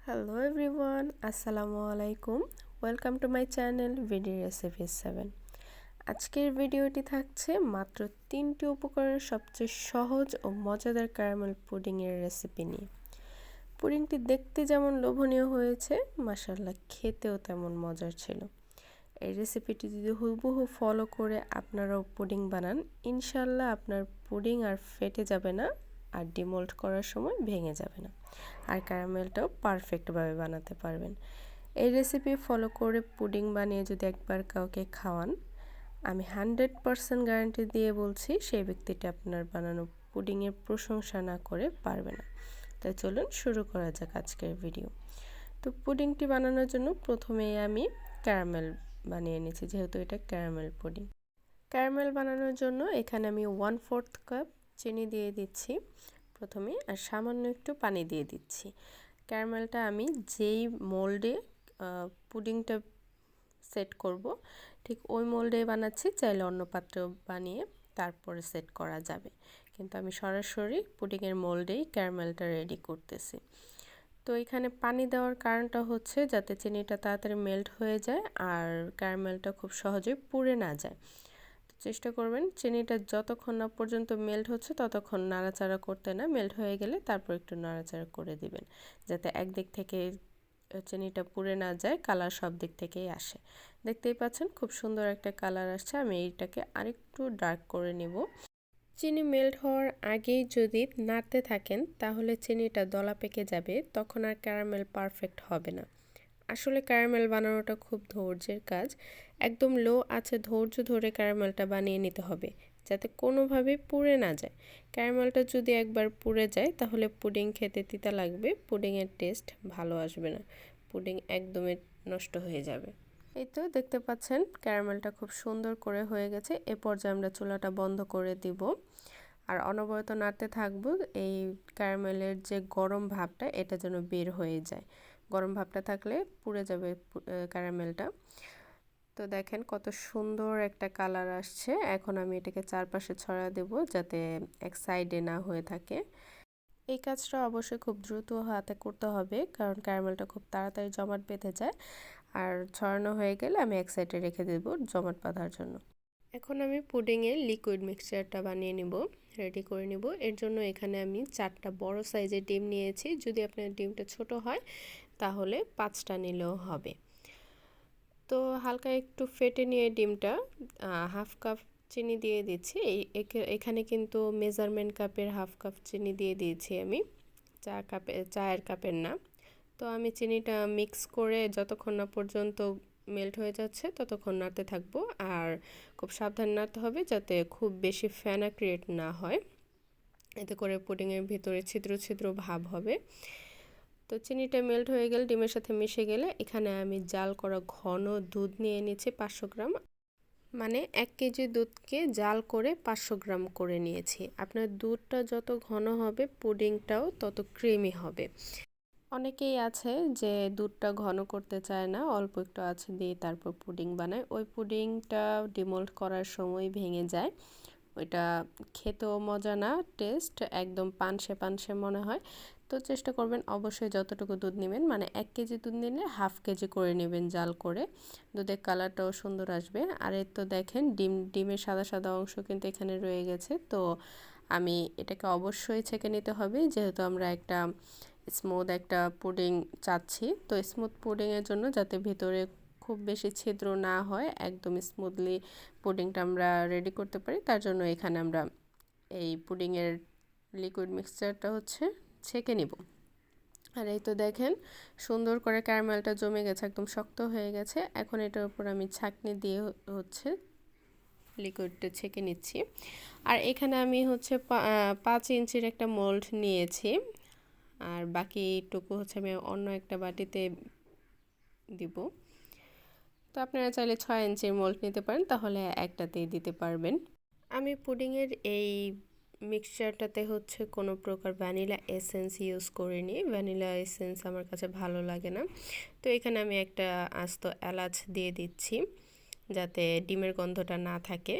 Hello everyone, Assalamu alaikum. Welcome to my channel VD Recipes 7. আজকের ভিডিওটি থাকছে মাত্র 3টি উপকরণের সবচেয়ে সহজ ও মজাদার ক্যারামেল পুডিং এর রেসিপি নিয়ে। পুডিংটি দেখতে যেমন লোভনীয় হয়েছে, মাশাআল্লাহ খেতেও তেমন মজার ছিল। এই রেসিপিটি যদি হুবহু ফলো করে আপনারাও পুডিং বানান, ইনশাআল্লাহ আপনার পুডিং আর ফেটে যাবে না আর ডিমোল্ড করার সময় ভেঙে যাবে না, আর ক্যারামেলটাও পারফেক্টভাবে বানাতে পারবেন। এই রেসিপি ফলো করে পুডিং বানিয়ে যদি একবার কাউকে খাওয়ান, আমি 100% গ্যারান্টি দিয়ে বলছি সেই ব্যক্তিটা আপনার বানানো পুডিংয়ের প্রশংসা না করে পারবে না। তাই চলুন শুরু করা যাক আজকের ভিডিও। তো পুডিংটি বানানোর জন্য প্রথমেই আমি ক্যারামেল বানিয়ে নিচ্ছি, যেহেতু এটা ক্যারামেল পুডিং। ক্যারামেল বানানোর জন্য এখানে আমি 1/4 কাপ চিনি দিয়ে দিচ্ছি প্রথমে, আর সামান্য একটু পানি দিয়ে দিচ্ছি। ক্যারামেলটা আমি যেই মোল্ডে পুডিংটা সেট করব, ঠিক ওই মোল্ডে বানাচ্ছি। চাইলে অন্য পাত্রেও বানিয়ে তারপরে সেট করা যাবে, কিন্তু আমি সরাসরি পুডিংয়ের মোল্ডেই ক্যারামেলটা রেডি করতেছি। তো এখানে পানি দেওয়ার কারণটা হচ্ছে যাতে চিনিটা তাড়াতাড়ি মেল্ট হয়ে যায় আর ক্যারামেলটা খুব সহজেই পুড়ে না যায়। চেষ্টা করবেন চিনিটা যতক্ষণ না পর্যন্ত মেল্ট হচ্ছে ততক্ষণ নাড়াচাড়া করতে না, মেল্ট হয়ে গেলে তারপর একটু নাড়াচাড়া করে দিবেন, যাতে একদিক থেকে চিনিটা পুড়ে না যায়, কালার সব দিক থেকেই আসে। দেখতেই পাচ্ছেন খুব সুন্দর একটা কালার আসছে। আমি এইটাকে আরেকটু ডার্ক করে নেব। চিনি মেল্ট হওয়ার আগেই যদি নাড়তে থাকেন তাহলে চিনিটা দলা পেকে যাবে, তখন আর ক্যারামেল পারফেক্ট হবে না। আসলে ক্যারামেল বানানোটা খুব ধৈর্যের কাজ। একদম লো আছে ধৈর্য ধরে ক্যারামেলটা বানিয়ে নিতে হবে, যাতে কোনোভাবেই পুড়ে না যায়। ক্যারামেলটা যদি একবার পুড়ে যায় তাহলে পুডিং খেতে তিতা লাগবে, পুডিংয়ের টেস্ট ভালো আসবে না, পুডিং একদমই নষ্ট হয়ে যাবে। এই তো দেখতে পাচ্ছেন ক্যারামেলটা খুব সুন্দর করে হয়ে গেছে। এ পর্যায়ে আমরা চুলাটা বন্ধ করে দিব আর অনবরত নাড়তে থাকবো। এই ক্যারামেলের যে গরম ভাবটা, এটা যেন বের হয়ে যায়। গরম ভাবটা থাকলে পুড়ে যাবে ক্যারামেলটা। তো দেখেন কত সুন্দর একটা কালার আসছে। এখন আমি এটাকে চারপাশে ছড়া দেব যাতে এক সাইডে না হয়ে থাকে। এই কাজটা অবশ্যই খুব দ্রুত হাতে করতে হবে, কারণ ক্যারামেলটা খুব তাড়াতাড়ি জমাট বেঁধে যায়। আর ছড়ানো হয়ে গেলে আমি এক সাইডে রেখে দেব জমাট বাঁধার জন্য। এখন আমি পুডিংয়ের লিকুইড মিক্সচারটা বানিয়ে নিব, রেডি করে নিব। এর জন্য এখানে আমি 4টা বড় সাইজের ডিম নিয়েছি। যদি আপনার ডিমটা ছোট হয় তাহলে 5টা নিলেও হবে। তো হালকা একটু ফেটে নিয়ে ডিমটা 1/2 কাপ চিনি দিয়ে দিচ্ছি। এখানে কিন্তু মেজারমেন্ট কাপের 1/2 কাপ চিনি দিয়ে দিয়েছি আমি, চায়ের কাপের না। তো আমি চিনিটা মিক্স করে যতক্ষণ না পর্যন্ত মেল্ট হয়ে যাচ্ছে ততক্ষণ নাড়তে থাকবো, আর খুব সাবধানে নাড়তে হবে যাতে খুব বেশি ফেনা ক্রিয়েট না হয়, এতে করে পুডিংয়ের ভিতরে ছিদ্র ছিদ্র ভাব হবে। তো চিনিটা মেল্ট হয়ে গেলে ডিমের সাথে মিশে গেলে এখানে আমি জাল করা ঘন দুধ নিয়ে নিচ্ছি 500 গ্রাম, মানে 1 কেজি দুধকে জাল করে 500 গ্রাম করে নিয়েছি। আপনার দুধটা যত ঘন হবে পুডিংটাও তত ক্রিমি হবে। অনেকেই আছে যে দুধটা ঘন করতে চায় না, অল্প একটু আছে দিয়ে তারপর পুডিং বানায়। ওই পুডিংটা ডিমোল্ড করার সময় ভেঙে যায়, ওইটা খেতেও মজা না, টেস্ট একদম পানসে পানসে মনে হয়। তো চেষ্টা করবেন অবশ্যই যতটুকু দুধ নেবেন, মানে 1 কেজি দুধ নিলে 1/2 কেজি করে নেবেন জাল করে, দুধের কালারটাও সুন্দর আসবে। আর এই তো দেখেন ডিমের সাদা সাদা অংশ কিন্তু এখানে রয়ে গেছে। তো আমি এটাকে অবশ্যই ছেঁকে নিতে হবে, যেহেতু আমরা একটা স্মুথ একটা পুডিং চাচ্ছি। তো স্মুথ পুডিংয়ের জন্য যাতে ভিতরে খুব বেশি ছিদ্র না হয়, একদম স্মুথলি পুডিংটা আমরা রেডি করতে পারি, তার জন্য এখানে আমরা এই পুডিংয়ের লিকুইড মিক্সচারটা হচ্ছে ছেঁকে নিব। আর এই তো দেখেন সুন্দর করে ক্যারামেলটা জমে গেছে, একদম শক্ত হয়ে গেছে। এখন এটার উপর আমি ছাঁকনি দিয়ে হচ্ছে লিকুইডটা ছেঁকে নিচ্ছি। আর এখানে আমি হচ্ছে 5 ইঞ্চির একটা মোল্ড নিয়েছি, আর বাকিটুকু হচ্ছে আমি অন্য একটা বাটিতে দিব। তো আপনারা চাইলে 6 ইঞ্চির মোল্ড নিতে পারেন, তাহলে একটাতেই দিতে পারবেন। আমি পুডিংয়ের এই মিক্সচারটাতে হচ্ছে কোনো প্রকার ভ্যানিলা এসেন্স ইউজ করিনি, ভ্যানিলা এসেন্স আমার কাছে ভালো লাগে না। তো এখানে আমি একটা আস্ত এলাচ দিয়ে দিচ্ছি যাতে ডিমের গন্ধটা না থাকে।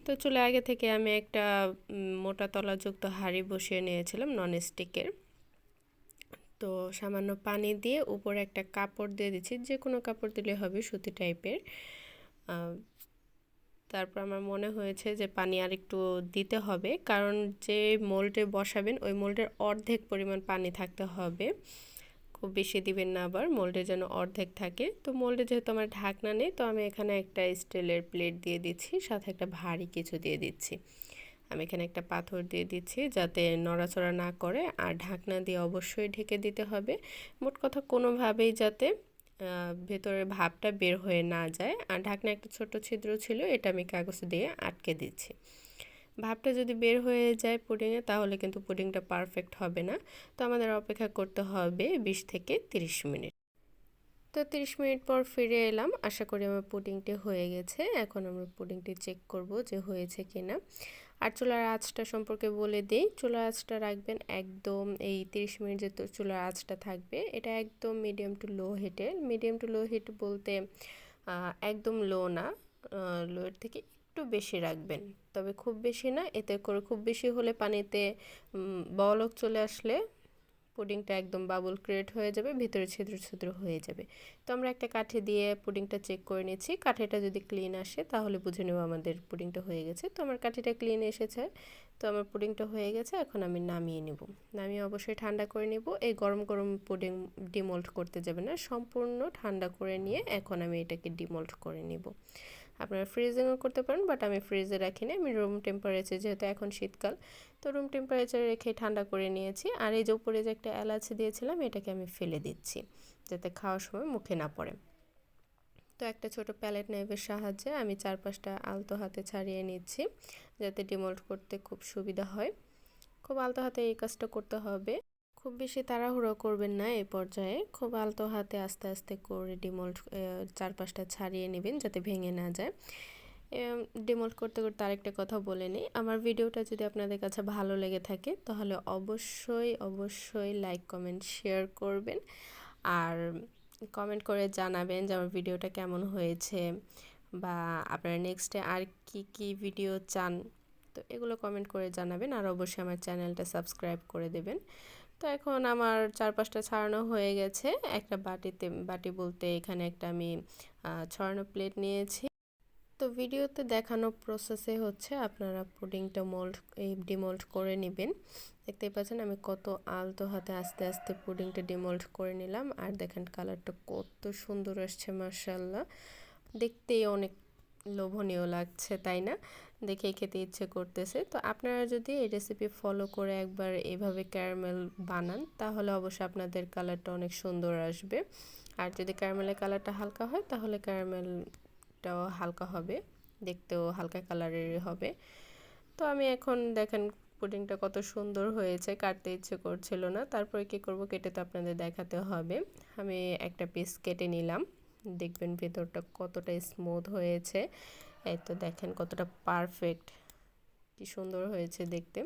তো চুলে আগে থেকে আমি একটা মোটা তলাযুক্ত হাঁড়ি বসিয়ে নিয়েছিলাম ননস্টিকের। তো সামান্য পানি দিয়ে উপরে একটা কাপড় দিয়ে দিচ্ছি, যে কোনো কাপড় দিলে হবে, সুতি টাইপের। তারপর আমার মনে হয়েছে যে পানি আর একটু দিতে হবে, কারণ যে মোল্ডে বসাবেন ওই মোল্ডের অর্ধেক পরিমাণ পানি থাকতে হবে, খুব বেশি দিবেন না, আবার মোল্ডে যেন অর্ধেক থাকে। তো মোল্ডে যেহেতু আমার ঢাকনা নেই, তো আমি এখানে একটা স্টিলের প্লেট দিয়ে দিচ্ছি, সাথে একটা ভারী কিছু দিয়ে দিচ্ছি। আমি এখানে একটা পাথর দিয়ে দিচ্ছি যাতে নড়াচড়া না করে, আর ঢাকনা দিয়ে অবশ্যই ঢেকে দিতে হবে। মোট কথা কোনোভাবেই যাতে ভেতরের ভাপটা বের হয়ে না যায়। আর ঢাকনা একটা ছোট ছিদ্র ছিল, এটা আমি কাগজ দিয়ে আটকে দিচ্ছি। ভাপটা যদি বের হয়ে যায় পুডিংয়ে, তাহলে কিন্তু পুডিংটা পারফেক্ট হবে না। তো আমাদের অপেক্ষা করতে হবে 20 থেকে 30 মিনিট। তো 30 মিনিট পর ফিরে এলাম, আশা করি আমার পুডিংটি হয়ে গেছে। এখন আমরা পুডিংটি চেক করব যে হয়েছে কিনা। আর চুলার আঁচটা সম্পর্কে বলে দিই, চুলার আঁচটা রাখবেন একদম, এই 30 মিনিট যে চুলার আঁচটা থাকবে এটা একদম মিডিয়াম টু লো হিটে। মিডিয়াম টু লো হিট বলতে একদম লো না, লোয়ের থেকে একটু বেশি রাখবেন, তবে খুব বেশি না। এতে করে খুব বেশি হলে পানিতে বলক চলে আসলে পুডিংটা একদম বাবল ক্রিয়েট হয়ে যাবে, ভিতরে ছিদ্র ছিদ্র হয়ে যাবে। তো আমরা একটা কাঠি দিয়ে পুডিংটা চেক করে নিচ্ছি, কাঠিটা যদি ক্লিন আসে তাহলে বুঝে নেব আমাদের পুডিংটা হয়ে গেছে। তো আমার কাঠিটা ক্লিন এসেছে, তো আমার পুডিংটা হয়ে গেছে। এখন আমি নামিয়ে নেব, নামিয়ে অবশ্যই ঠান্ডা করে নেব। এই গরম গরম পুডিং ডিমোল্ড করতে যাবে না, সম্পূর্ণ ঠান্ডা করে নিয়ে এখন আমি এটাকে ডিমোল্ড করে নেব। আপনারা ফ্রিজিংও করতে পারেন, বাট আমি ফ্রিজে রাখি না, আমি রুম টেম্পারেচার, যেহেতু এখন শীতকাল, তো রুম টেম্পারেচারে রেখে ঠান্ডা করে নিয়েছি। আর এই যে উপরে যে একটা এলাচ দিয়েছিলাম, এটাকে আমি ফেলে দিচ্ছি যাতে খাওয়ার সময় মুখে না পড়ে। তো একটা ছোট প্যালেট নাইফের সাহায্যে আমি 4-5টা আলতো হাতে ছাড়িয়ে নিচ্ছি, যাতে ডিমোল্ড করতে খুব সুবিধা হয়। খুব আলতো হাতে এই কাজটা করতে হবে, খুব বেশি তাড়াহুড়ো করবেন না। এই পর্যায়ে খুব আলতো হাতে আস্তে আস্তে করে ডিমোল্ড 4-5টা ছাড়িয়ে নেবেন যাতে ভেঙে না যায়। ডিমোল্ড করতে করতে আরেকটা কথা বলে নিই, আমার ভিডিওটা যদি আপনাদের কাছে ভালো লেগে থাকে তাহলে অবশ্যই অবশ্যই লাইক কমেন্ট শেয়ার করবেন, আর কমেন্ট করে জানাবেন যে আমার ভিডিওটা কেমন হয়েছে, বা আপনারা নেক্সটে আর কি কি ভিডিও চান, তো এগুলো কমেন্ট করে জানাবেন। আর অবশ্যই আমার চ্যানেলটা সাবস্ক্রাইব করে দেবেন। তো এখন আমার 4-5টা ছাড়ানো হয়ে গেছে। একটা বাটিতে, বাটি বলতে এখানে একটা আমি ছড়ানো প্লেট নিয়েছি। তো ভিডিওতে দেখানো প্রসেসে হচ্ছে আপনারা পুডিংটা ডিমোল্ড করে নেবেন। দেখতেই পাচ্ছেন আমি কত আলতো হাতে আস্তে আস্তে পুডিংটা ডিমোল্ড করে নিলাম। আর দেখেন কালারটা কত সুন্দর আসছে, মাশাআল্লাহ, দেখতেই অনেক লোভনীয় লাগছে, তাই না? দেখেই খেতে ইচ্ছে করতেছে। তো আপনারা যদি এই রেসিপি ফলো করে একবার এভাবে ক্যারামেল বানান, তাহলে অবশ্যই আপনাদের কালারটা অনেক সুন্দর আসবে। আর যদি ক্যারামেলের কালারটা হালকা হয়, তাহলে ক্যারামেলটাও হালকা হবে, দেখতেও হালকা কালারের হবে। তো আমি এখন দেখেন পুডিংটা কত সুন্দর হয়েছে, কাটতে ইচ্ছে করছিল না। তারপরে কি করব, কেটে তো আপনাদের দেখাতে হবে। আমি একটা পিস কেটে নিলাম, দেখবেন ভেতরটা কতটা স্মুথ হয়েছে। এই তো দেখেন কতটা পারফেক্ট, কি সুন্দর হয়েছে দেখতে।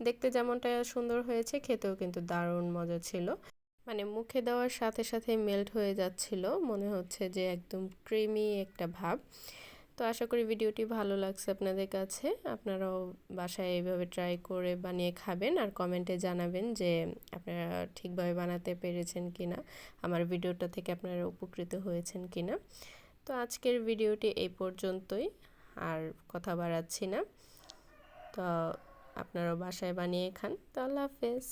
দেখতে যেমনটা সুন্দর হয়েছে, খেতেও কিন্তু দারুণ মজা ছিল। মানে মুখে দেওয়ার সাথে সাথে মেল্ট হয়ে যাচ্ছিল, মনে হচ্ছে যে একদম ক্রিমি একটা ভাব। তো আশা করি ভিডিওটি ভালো লাগছে আপনাদের কাছে, আপনারাও বাসায় এইভাবে ট্রাই করে বানিয়ে খাবেন, আর কমেন্টে জানাবেন যে আপনারা ঠিকভাবে বানাতে পেরেছেন কিনা, আমার ভিডিওটা থেকে আপনারা উপকৃত হয়েছেন কিনা। তো আজকের ভিডিওটি এই পর্যন্তই, আর কথা বাড়াচ্ছি না। তো আপনারাও বাসায় বানিয়ে খান। তো আল্লাহ হাফেজ।